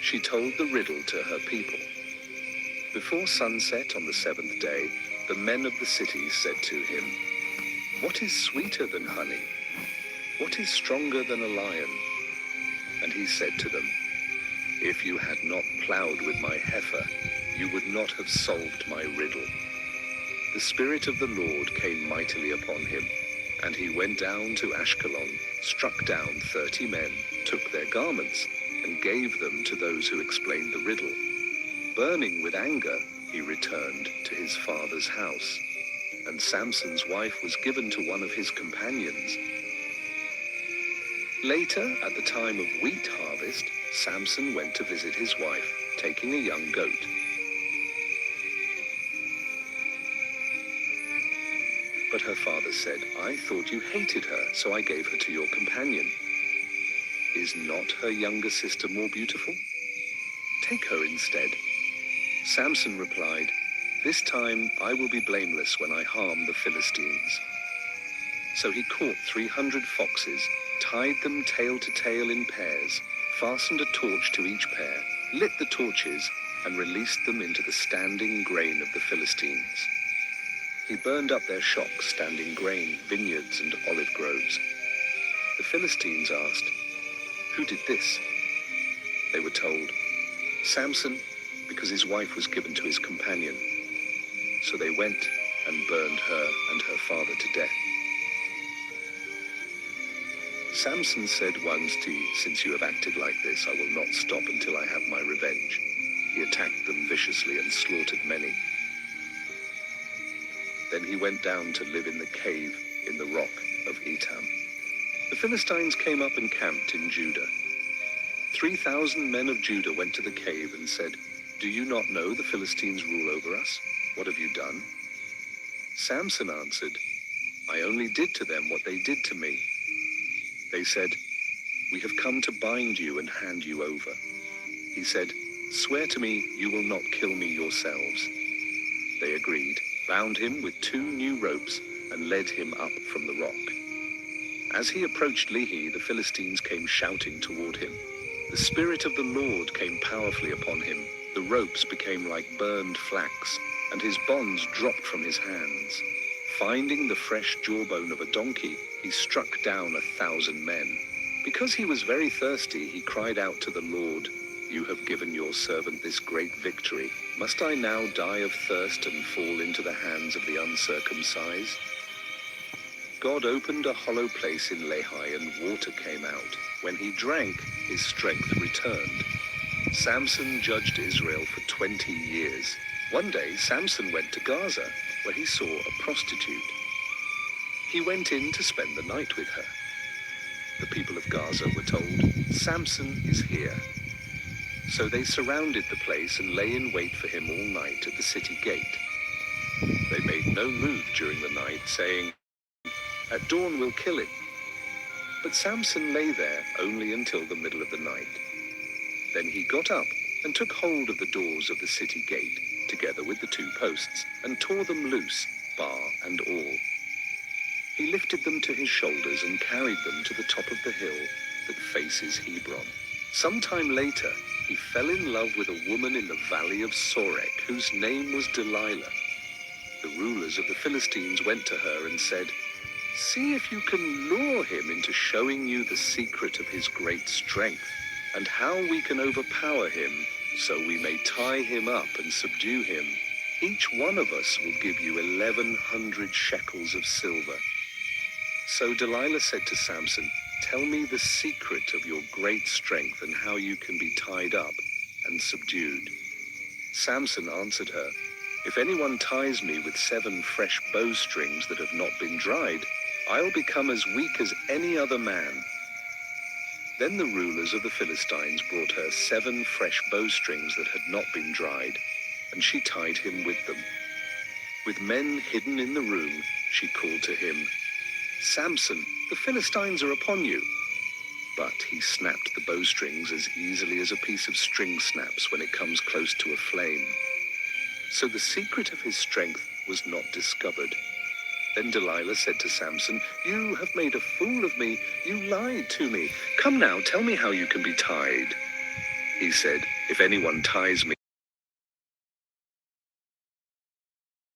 She told the riddle to her people. Before sunset on the seventh day, the men of the city said to him, "What is sweeter than honey? What is stronger than a lion?" And he said to them, "If you had not plowed with my heifer, you would not have solved my riddle." The Spirit of the Lord came mightily upon him, and he went down to Ashkelon, struck down 30 men, took their garments, and gave them to those who explained the riddle. Burning with anger, he returned to his father's house, and Samson's wife was given to one of his companions. Later, at the time of wheat harvest, Samson went to visit his wife, taking a young goat. But her father said, "I thought you hated her, so I gave her to your companion. Is not her younger sister more beautiful? Take her instead." Samson replied, "This time I will be blameless when I harm the Philistines." So he caught 300 foxes, tied them tail to tail in pairs, fastened a torch to each pair, lit the torches, and released them into the standing grain of the Philistines. He burned up their shocks, standing grain, vineyards, and olive groves. The Philistines asked, "Who did this?" They were told, "Samson, because his wife was given to his companion." So they went and burned her and her father to death. Samson said once to, "Since you have acted like this, I will not stop until I have my revenge." He attacked them viciously and slaughtered many. Then he went down to live in the cave in the rock of Etam. The Philistines came up and camped in Judah. 3,000 men of Judah went to the cave and said, "Do you not know the Philistines rule over us? What have you done?" Samson answered, "I only did to them what they did to me." They said, "We have come to bind you and hand you over." He said, "Swear to me you will not kill me yourselves." They agreed, bound him with 2 new ropes, and led him up from the rock. As he approached Lehi, the Philistines came shouting toward him. The Spirit of the Lord came powerfully upon him. The ropes became like burned flax, and his bonds dropped from his hands. Finding the fresh jawbone of a donkey, he struck down 1,000 men. Because he was very thirsty, he cried out to the Lord, "You have given your servant this great victory. Must I now die of thirst and fall into the hands of the uncircumcised?" God opened a hollow place in Lehi, and water came out. When he drank, his strength returned. Samson judged Israel for 20 years. One day, Samson went to Gaza, where he saw a prostitute. He went in to spend the night with her. The people of Gaza were told, "Samson is here." So they surrounded the place and lay in wait for him all night at the city gate. They made no move during the night, saying, "At dawn we'll kill him." But Samson lay there only until the middle of the night. Then he got up and took hold of the doors of the city gate, together with the 2 posts, and tore them loose, bar and all. He lifted them to his shoulders and carried them to the top of the hill that faces Hebron. Some time later, he fell in love with a woman in the valley of Sorek, whose name was Delilah. The rulers of the Philistines went to her and said, "See if you can lure him into showing you the secret of his great strength, and how we can overpower him, so we may tie him up and subdue him. Each one of us will give you 1,100 shekels of silver." So Delilah said to Samson, "Tell me the secret of your great strength and how you can be tied up and subdued." Samson answered her, "If anyone ties me with 7 fresh bowstrings that have not been dried, I'll become as weak as any other man." Then the rulers of the Philistines brought her 7 fresh bowstrings that had not been dried, and she tied him with them. With men hidden in the room, she called to him, "Samson, the Philistines are upon you." But he snapped the bowstrings as easily as a piece of string snaps when it comes close to a flame. So the secret of his strength was not discovered. Then Delilah said to Samson, "You have made a fool of me. You lied to me. Come now, tell me how you can be tied." He said, "If anyone ties me